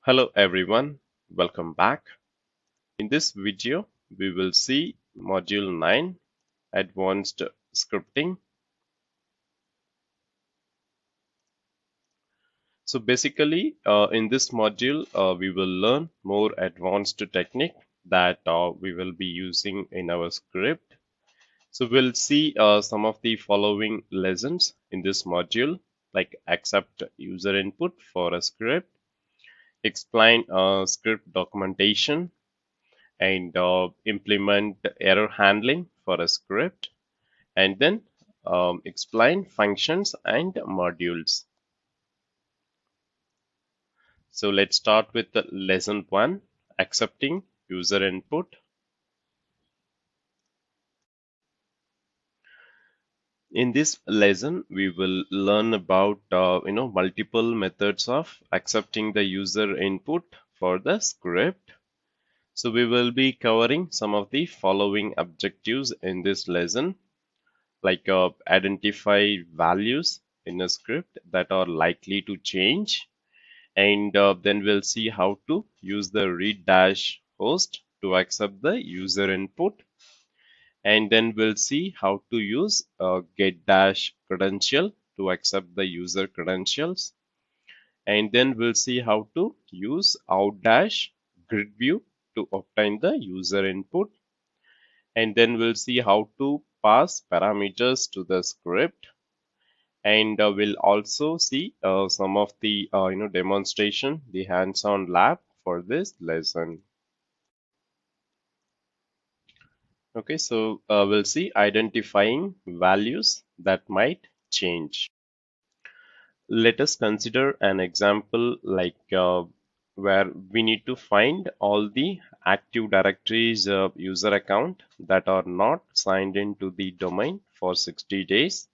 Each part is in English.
Hello everyone, welcome back. In this video, we will see Module 9 Advanced Scripting. So basically, in this module, we will learn more advanced technique that we will be using in our script. So we'll see some of the following lessons in this module, like accept user input for a script, explain script documentation, and implement error handling for a script, and then explain functions and modules. So let's start with the lesson 1, accepting user input. In this lesson, we will learn about multiple methods of accepting the user input for the script. So we will be covering some of the following objectives in this lesson, like identify values in a script that are likely to change, and then we'll see how to use the ReadHost to accept the user input, and then we'll see how to use Get-Credential to accept the user credentials, and then we'll see how to use OutDash GridView to obtain the user input, and then we'll see how to pass parameters to the script, and we'll also see some of the demonstration, the hands-on lab for this lesson. Okay, so we'll see identifying values that might change. Let us consider an example like where we need to find all the active directories user account that are not signed into the domain for 60 days.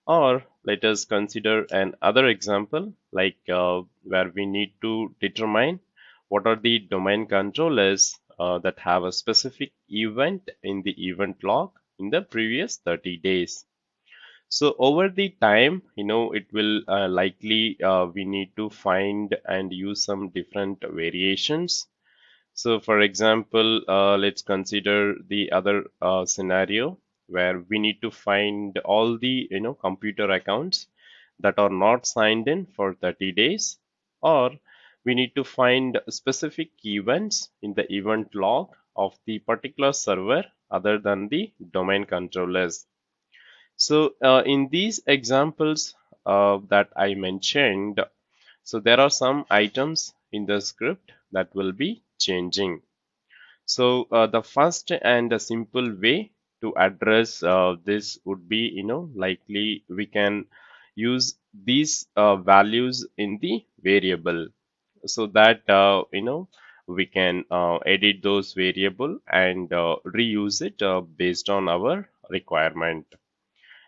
Or let us consider another example like where we need to determine what are the domain controllers that have a specific event in the event log in the previous 30 days. So over the time, it will likely we need to find and use some different variations. So for example, let's consider the other scenario where we need to find all the computer accounts that are not signed in for 30 days, or we need to find specific events in the event log of the particular server other than the domain controllers. So in these examples that I mentioned, so there are some items in the script that will be changing. So the first and a simple way to address this would be, likely we can use these values in the variable, so that we can edit those variable and reuse it based on our requirement.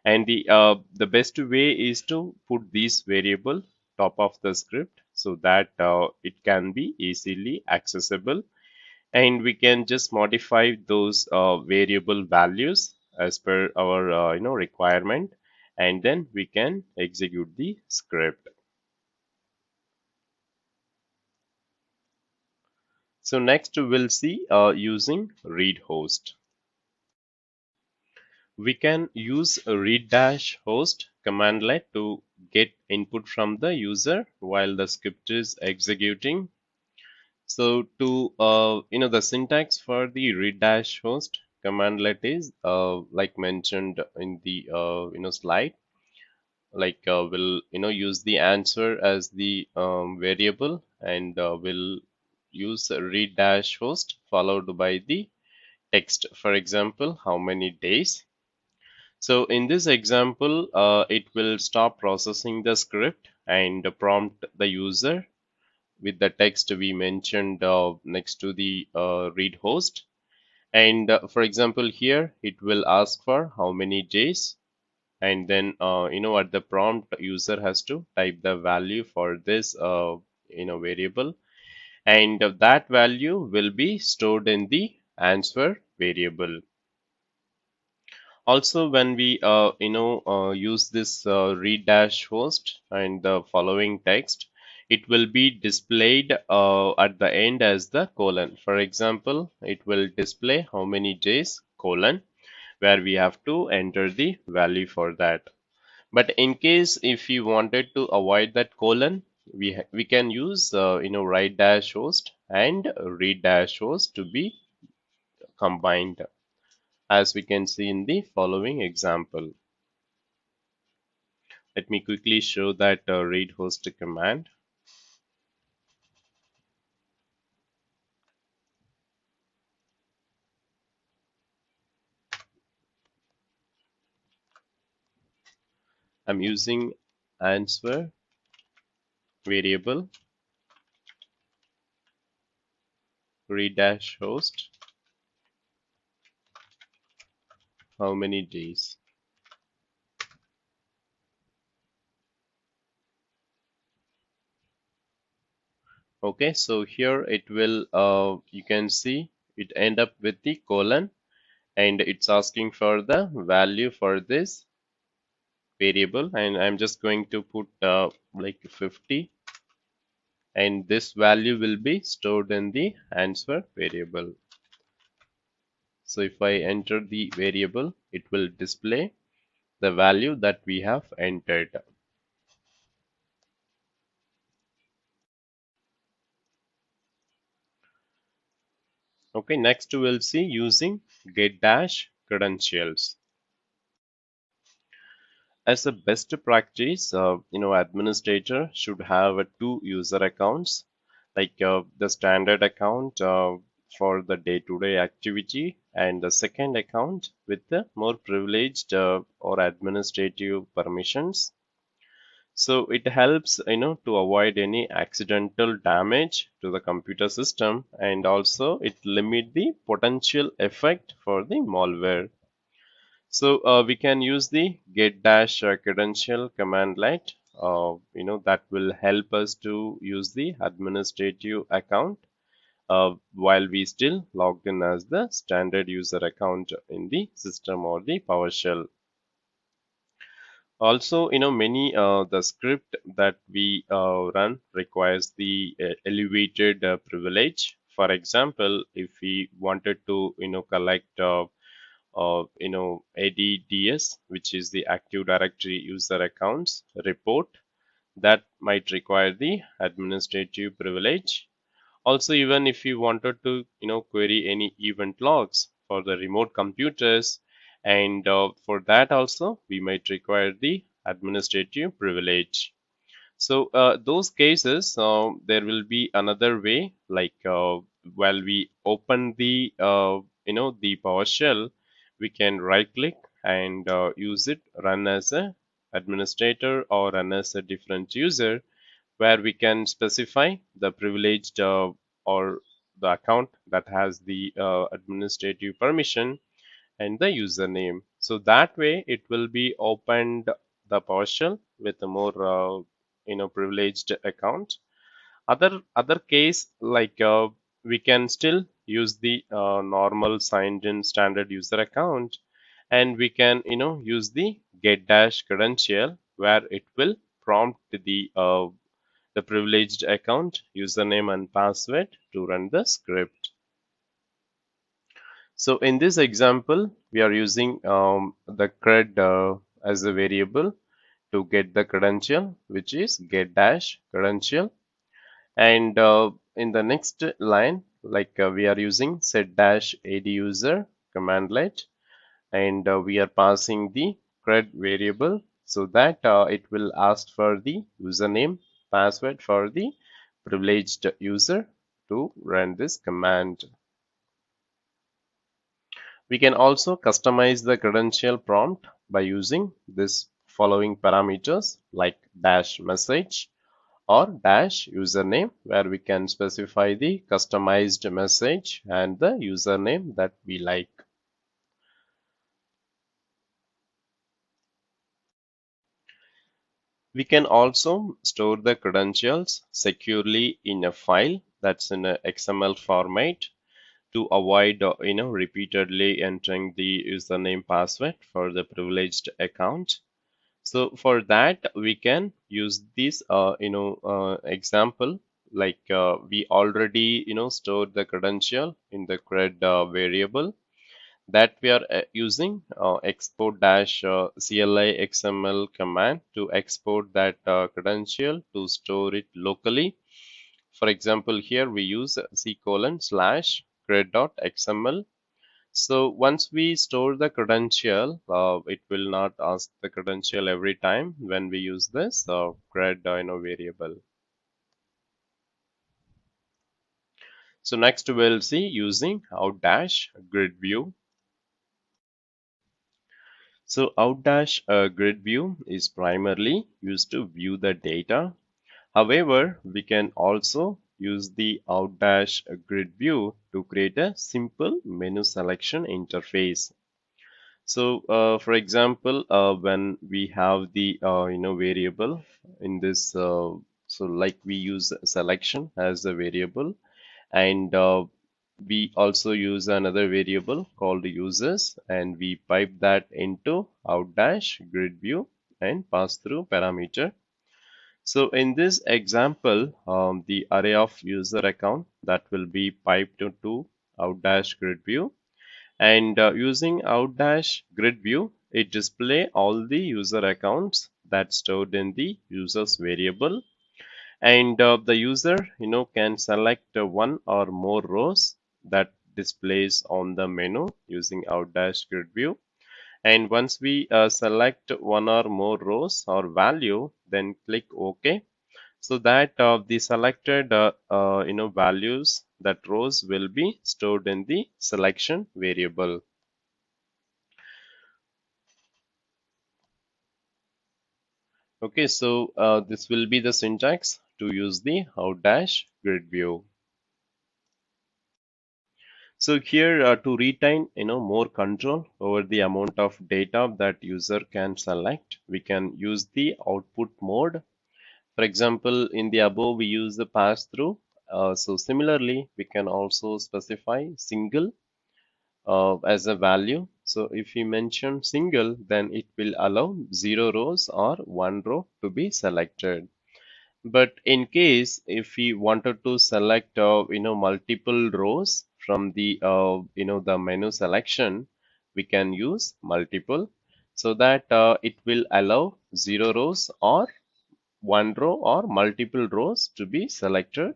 And the best way is to put this variable top of the script so that it can be easily accessible, and we can just modify those variable values as per our requirement, and then we can execute the script. So next we'll see using ReadHost. We can use a read-host commandlet to get input from the user while the script is executing. So to the syntax for the read-host commandlet is like mentioned in the slide, like we'll use the answer as the variable, and we'll use read-host followed by the text, for example how many days. So in this example, it will stop processing the script and prompt the user with the text we mentioned next to the read host. And for example, here it will ask for how many days, and then at the prompt user has to type the value for this variable, and that value will be stored in the answer variable. Also, when we use this read-host and the following text, it will be displayed at the end as the colon. For example, it will display how many days colon, where we have to enter the value for that. But in case if you wanted to avoid that colon, we can use write dash host and read dash host to be combined, as we can see in the following example. Let me quickly show that read host command. I'm using answer variable read dash host how many days. Okay, so here it will you can see it end up with the colon, and it's asking for the value for this variable, and I'm just going to put like 50, and this value will be stored in the answer variable. So if I enter the variable, it will display the value that we have entered. Okay, next we'll see using Get-Credentials. As a best practice, administrator should have two user accounts, like the standard account for the day-to-day activity, and the second account with the more privileged or administrative permissions. So it helps, to avoid any accidental damage to the computer system, and also it limit the potential effect for the malware. So we can use the get-credential command line, that will help us to use the administrative account while we still logged in as the standard user account in the system or the PowerShell. Also, many the script that we run requires the elevated privilege. For example, if we wanted to, collect ADDS, which is the Active Directory User Accounts report, that might require the administrative privilege. Also, even if you wanted to, query any event logs for the remote computers, and for that also we might require the administrative privilege. So those cases, there will be another way, like while we open the the PowerShell, we can right click and use it, run as a administrator or run as a different user, where we can specify the privileged or the account that has the administrative permission and the username. So that way it will be opened the PowerShell with a more privileged account. Other case, like we can still use the normal signed in standard user account, and we can use the get-credential, where it will prompt the privileged account username and password to run the script. So in this example, we are using the cred as a variable to get the credential, which is get-credential. And in the next line, like we are using set-aduser command line, and we are passing the cred variable, so that it will ask for the username, password for the privileged user to run this command. We can also customize the credential prompt by using this following parameters, like dash message or dash username, where we can specify the customized message and the username that we like. We can also store the credentials securely in a file that's in a XML format to avoid repeatedly entering the username password for the privileged account. So for that, we can use this, example, like we already, stored the credential in the cred variable that we are using export dash CLI XML command to export that credential to store it locally. For example, here we use c:/cred.xml. So once we store the credential, it will not ask the credential every time when we use this cred variable. So next we'll see using OutDash grid view. So OutDash grid view is primarily used to view the data. However, we can also use the OutDash grid view to create a simple menu selection interface. So, for example, when we have the variable in this, so like we use selection as a variable, and we also use another variable called users, and we pipe that into OutDash grid view and pass through parameter. So in this example, the array of user account that will be piped to OutDash grid view, and using OutDash grid view, it display all the user accounts that stored in the users variable, and the user can select one or more rows that displays on the menu using OutDash grid view. And once we select one or more rows or value, then click OK, so that the selected values, that rows will be stored in the selection variable. Okay, so this will be the syntax to use the OutDash grid view. So here to retain more control over the amount of data that user can select, we can use the output mode. For example, in the above we use the pass through. So similarly, we can also specify single as a value. So if we mention single, then it will allow 0 rows or 1 row to be selected. But in case if we wanted to select multiple rows from the the menu selection, we can use multiple, so that it will allow 0 rows or 1 row or multiple rows to be selected,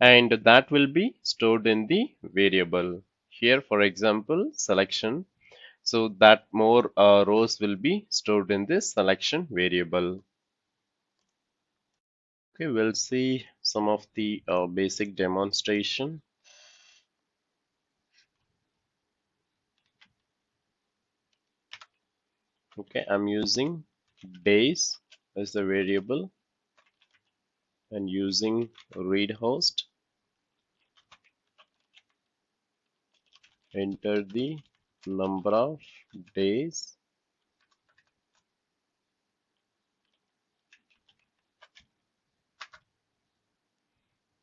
and that will be stored in the variable. Here for example selection, so that more rows will be stored in this selection variable. Okay, we'll see some of the basic demonstration. Okay, I'm using days as the variable and using ReadHost. Enter the number of days.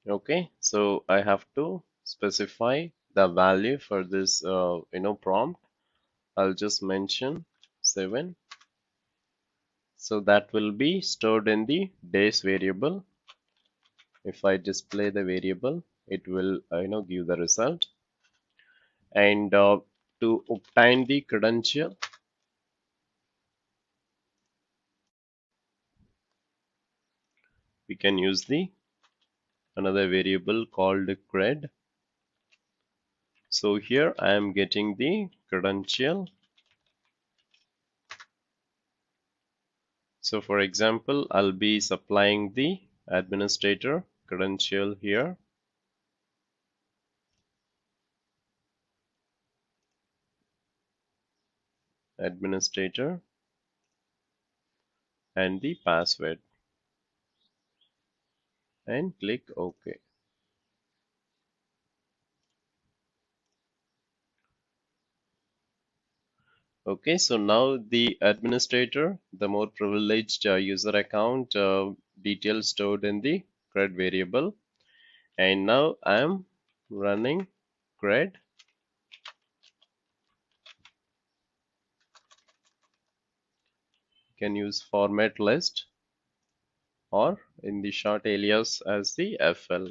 Okay, so I have to specify the value for this prompt. I'll just mention 7. So that will be stored in the days variable. If I display the variable, it will give the result. And to obtain the credential, we can use the another variable called cred. So here I am getting the credential. So for example, I'll be supplying the administrator credential here. Administrator and the password, and click OK. Okay, so now the administrator, the more privileged user account details stored in the cred variable, and now I am running cred. You can use format list or in the short alias as the FL.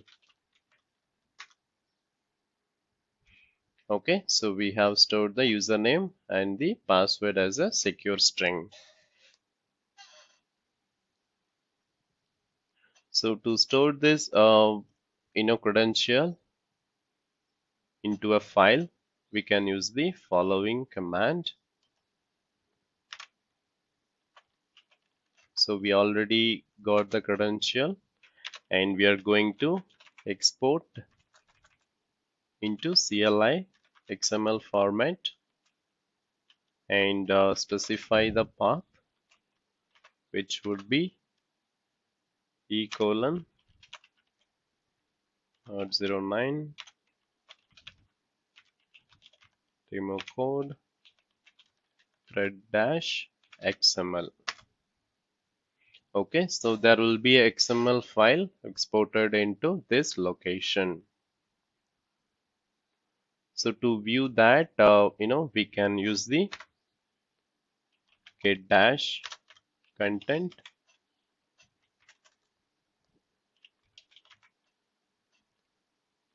Okay, so we have stored the username and the password as a secure string. So to store this credential into a file, we can use the following command. So we already got the credential and we are going to export into CLI XML format and specify the path, which would be e:09 demo code thread-xml. Okay, so there will be a XML file exported into this location. So to view that, we can use the get-content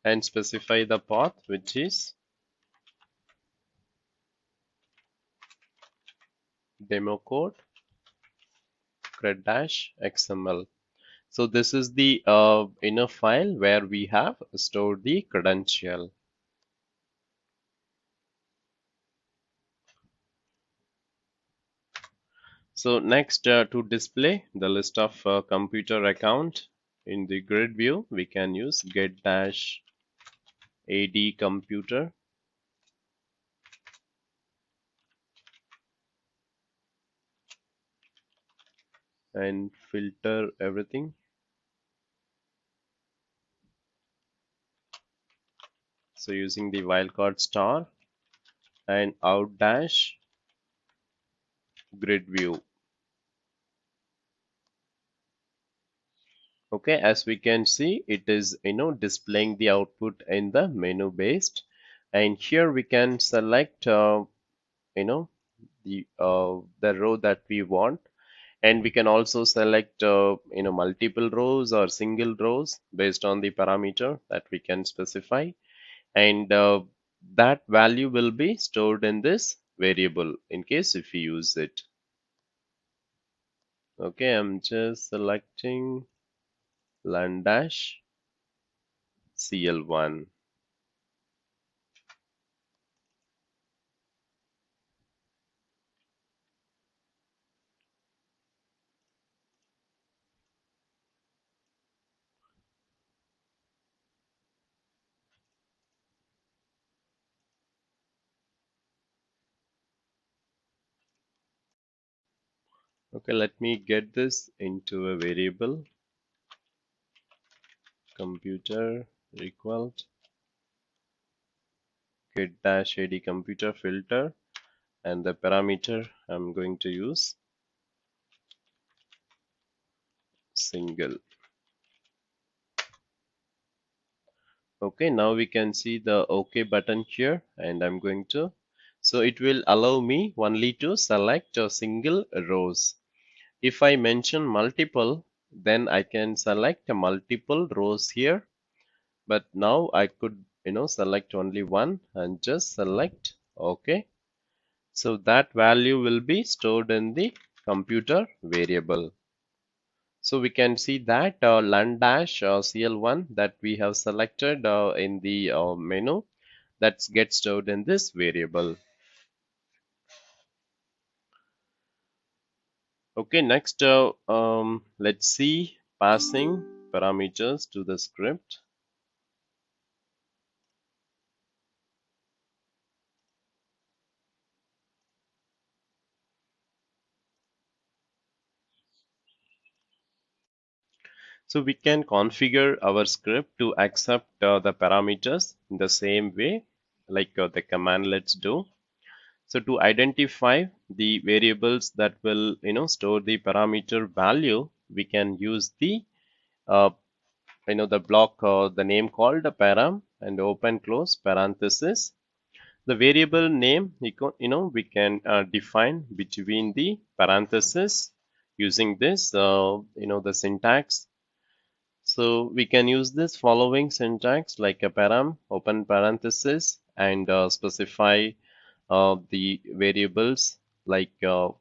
and specify the path, which is demo code thread-xml. So this is the inner file where we have stored the credential. So next, to display the list of computer account in the grid view, we can use get-add computer and filter everything. So using the wildcard star and OutDash grid view. Okay, as we can see, it is displaying the output in the menu based, and here we can select the row that we want, and we can also select multiple rows or single rows based on the parameter that we can specify, and that value will be stored in this variable in case if we use it. Okay, I'm just selecting LAN-CL1. Okay, let me get this into a variable computer equal get-add computer filter, and the parameter I'm going to use single. Okay, now we can see the OK button here, and I'm going to, so it will allow me only to select a single rows. If I mention multiple, then I can select a multiple rows here, but now I could select only one and just select OK. So that value will be stored in the computer variable. So we can see that LAN-CL1 that we have selected in the menu, that gets stored in this variable. Okay, next let's see passing parameters to the script. So we can configure our script to accept the parameters in the same way like the command let's do. So to identify the variables that will store the parameter value, we can use the uh, the block the name called param and open close parenthesis. The variable name, we can define between the parentheses using this, the syntax. So we can use this following syntax like a param, open parenthesis, and specify the variables like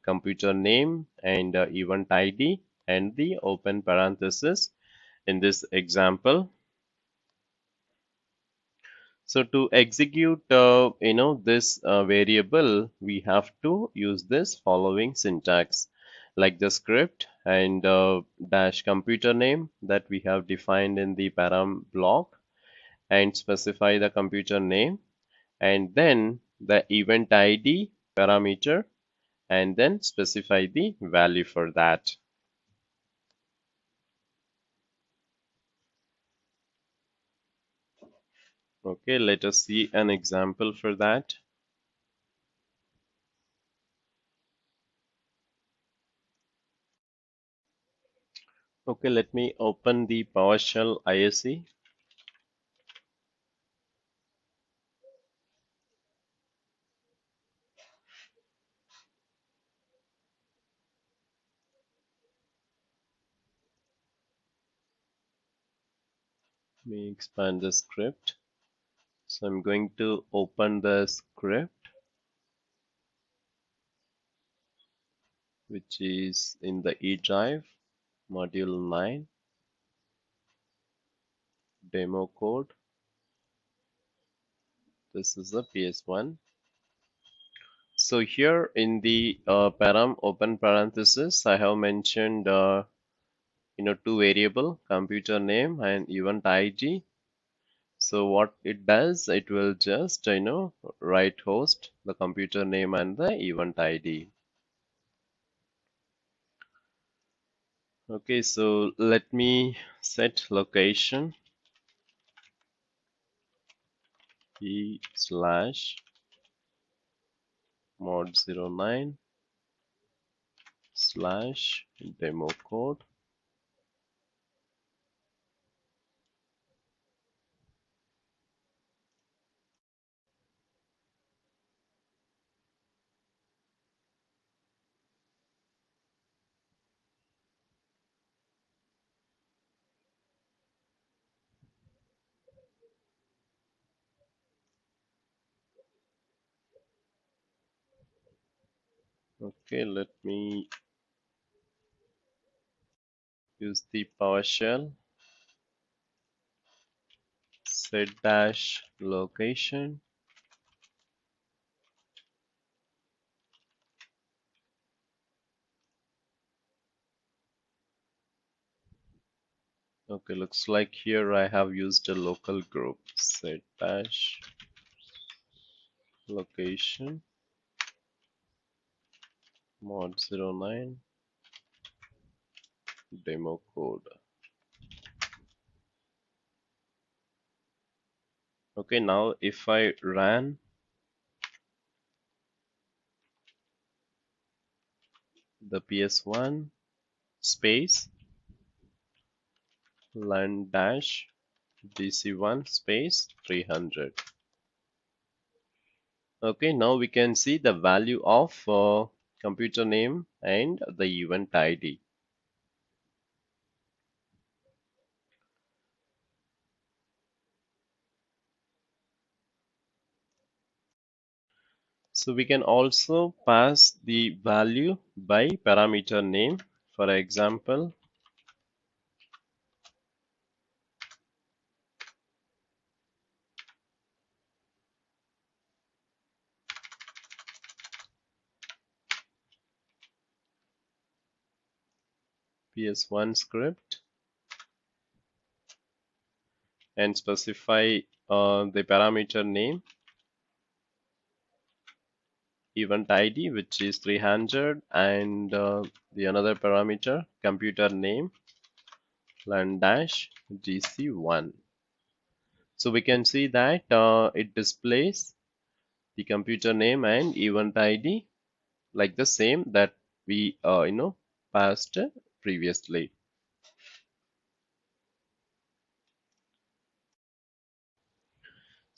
computer name and event ID and the open parenthesis in this example. So to execute, this variable, we have to use this following syntax, like the script and dash computer name that we have defined in the param block, and specify the computer name, and then the event ID parameter, and then specify the value for that. Okay, let us see an example for that. Okay, let me open the PowerShell ISE. Let me expand the script. So I'm going to open the script, which is in the E drive, module 9, demo code. This is the PS1. So here in the param open parenthesis, I have mentioned two variable, computer name and event ID. So what it does, it will just write host, the computer name and the event ID. Okay, so let me set location p slash mod09 slash demo code. Okay, let me use the PowerShell set dash location. Okay, looks like here I have used a local group. Set dash location mod09 demo code. Okay, now if I ran the PS1 space learn dash DC1 space 300. Okay, now we can see the value of computer name and the event ID. So we can also pass the value by parameter name. For example, PS1 script, and specify the parameter name, event ID, which is 300, and the another parameter, computer name, learn dash GC1. So we can see that it displays the computer name and event ID like the same that we passed previously.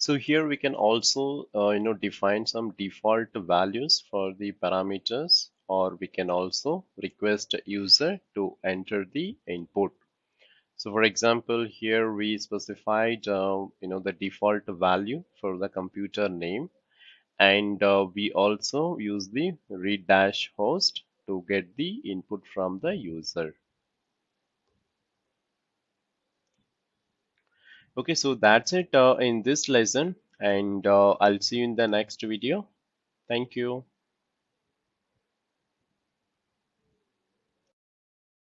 So here we can also define some default values for the parameters, or we can also request a user to enter the input. So for example, here we specified the default value for the computer name, and we also use the read dash host to get the input from the user. Okay, so that's it in this lesson, and I'll see you in the next video. Thank you.